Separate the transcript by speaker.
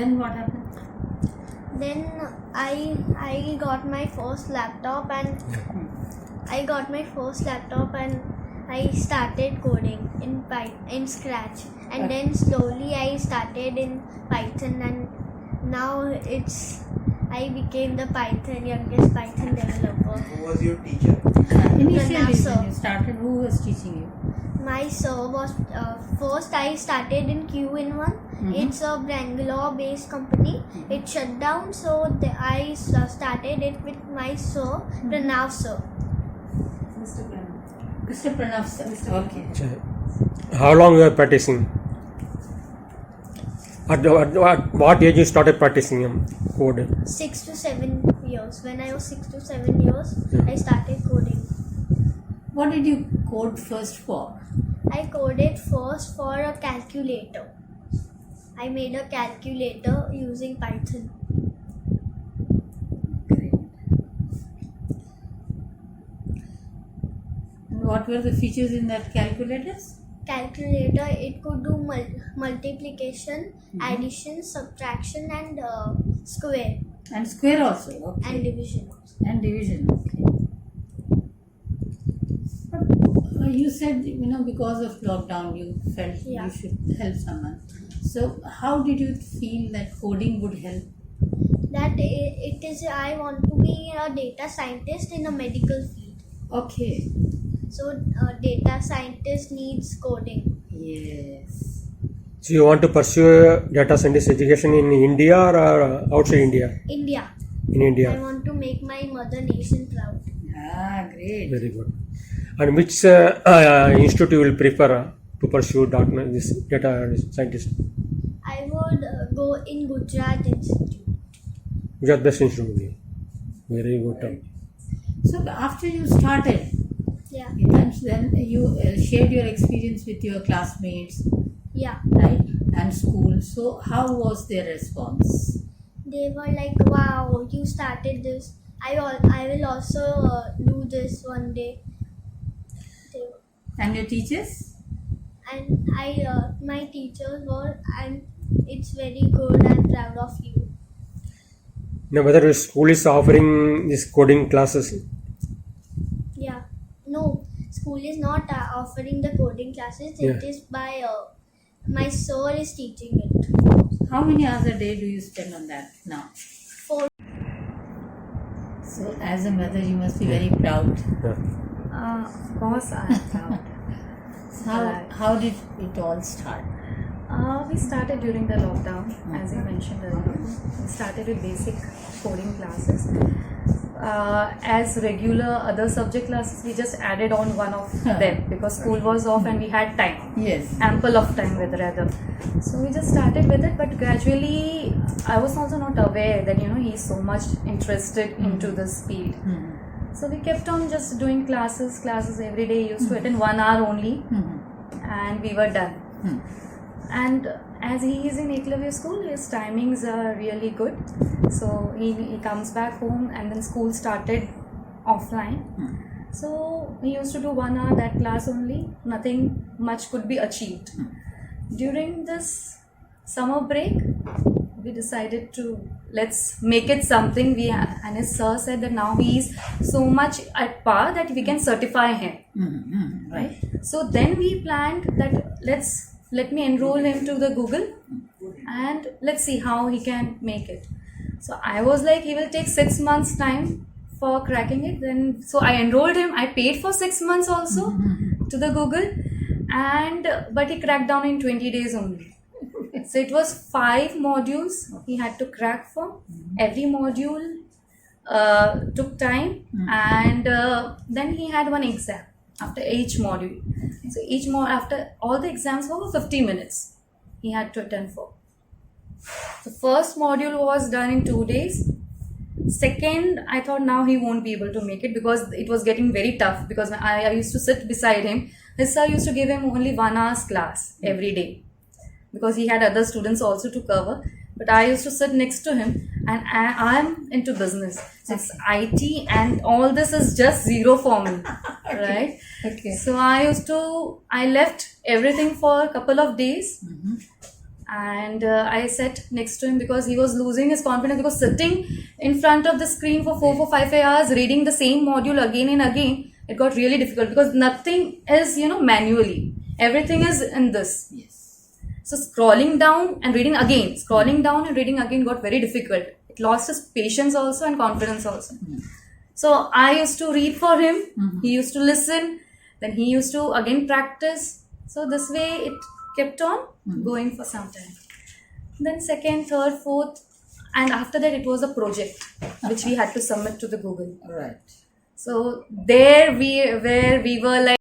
Speaker 1: then what happened?
Speaker 2: Then I got my first laptop and I started coding in Scratch, and then slowly I started in Python, and now I became the youngest Python developer.
Speaker 3: Who was your teacher?
Speaker 1: Initially,
Speaker 2: sir.
Speaker 1: when you started, who was teaching you?
Speaker 2: My sir was first I started in Q-in-1. It's a Bangalore-based company. It shut down, so I started it with my sir, Pranav sir.
Speaker 1: Mr. Pranav sir. Okay.
Speaker 4: How long you are practicing? At what age you started practicing code?
Speaker 2: 6 to 7 years. When I was 6 to 7 years, I started coding.
Speaker 1: What did you code first for?
Speaker 2: I coded first for a calculator. I made a calculator using Python.
Speaker 1: Great. And what were the features in that calculators?
Speaker 2: Calculator, it could do multiplication, addition, subtraction, and square,
Speaker 1: And square also. Okay.
Speaker 2: and division.
Speaker 1: And division. Okay. But you said, because of lockdown, you felt
Speaker 2: Yeah.
Speaker 1: you should help someone. So how did you feel that coding would help?
Speaker 2: That it is. I want to be a data scientist in a medical field.
Speaker 1: Okay.
Speaker 2: So data scientist needs coding.
Speaker 1: Yes.
Speaker 4: So you want to pursue data scientist education in India or outside India?
Speaker 2: India.
Speaker 4: In
Speaker 2: I
Speaker 4: India.
Speaker 2: want to make my mother nation proud.
Speaker 1: Ah, great.
Speaker 4: Very good. And which institute you will prefer to pursue this data scientist?
Speaker 2: I would go in Gujarat Institute.
Speaker 4: Which are best institute? Very good.
Speaker 1: So after you started,
Speaker 2: Yeah.
Speaker 1: then you shared your experience with your classmates,
Speaker 2: Yeah.
Speaker 1: right? And school. So how was their response?
Speaker 2: They were like, "Wow, you started this. I will also do this one day." They were,
Speaker 1: And your teachers?
Speaker 2: and my teachers were, and it's very good. I'm proud of you.
Speaker 4: Now, whether the school is offering this coding classes?
Speaker 2: Yeah. No, school is not offering the coding classes.
Speaker 4: Yeah.
Speaker 2: It is by my sir is teaching it.
Speaker 1: How many hours a day do you spend on that now?
Speaker 2: 4.
Speaker 1: So as a mother, you must be very proud.
Speaker 4: Yeah.
Speaker 5: Of course, I am proud.
Speaker 1: How did it all start?
Speaker 5: We started during the lockdown, as you mentioned earlier. We started with basic coding classes. As regular other subject classes, we just added on one of them because school was off and we had time.
Speaker 1: Yes.
Speaker 5: Ample of time with rather. So we just started with it, but gradually I was also not aware that he's so much interested into this field. So we kept on just doing classes every day. He used to attend 1 hour only, and we were done. And as he is in Eklavya school, his timings are really good. So he comes back home, and then school started offline. So he used to do 1 hour that class only. Nothing much could be achieved. During this summer break, we decided to let's make it something. And his sir said that now he is so much at par that we can certify him. Right? So then we planned that let me enroll him to the Google and let's see how he can make it. So I was like, he will take 6 months time for cracking it. Then so I enrolled him. I paid for 6 months also to the Google, but he cracked down in 20 days only. So it was 5 modules he had to crack for. Every module took time, and then he had one exam after each module. So after all the exams were 50 minutes he had to attend for. The first module was done in 2 days. Second, I thought now he won't be able to make it because it was getting very tough, because I used to sit beside him. His sir used to give him only 1 hour's class every day because he had other students also to cover. But I used to sit next to him, and I'm into business. So it's IT and all this is just zero for me, right?
Speaker 1: Okay.
Speaker 5: So I left everything for a couple of days, and I sat next to him because he was losing his confidence, because sitting in front of the screen for 5 hours reading the same module again and again, it got really difficult because nothing is, manually. Everything is in this.
Speaker 1: Yes.
Speaker 5: So scrolling down and reading again, got very difficult. It lost his patience also and confidence also. So I used to read for him. He used to listen. Then he used to again practice. So this way it kept on going for some time. Then second, third, fourth, and after that it was a project which we had to submit to the Google.
Speaker 1: Right.
Speaker 5: So there we were like,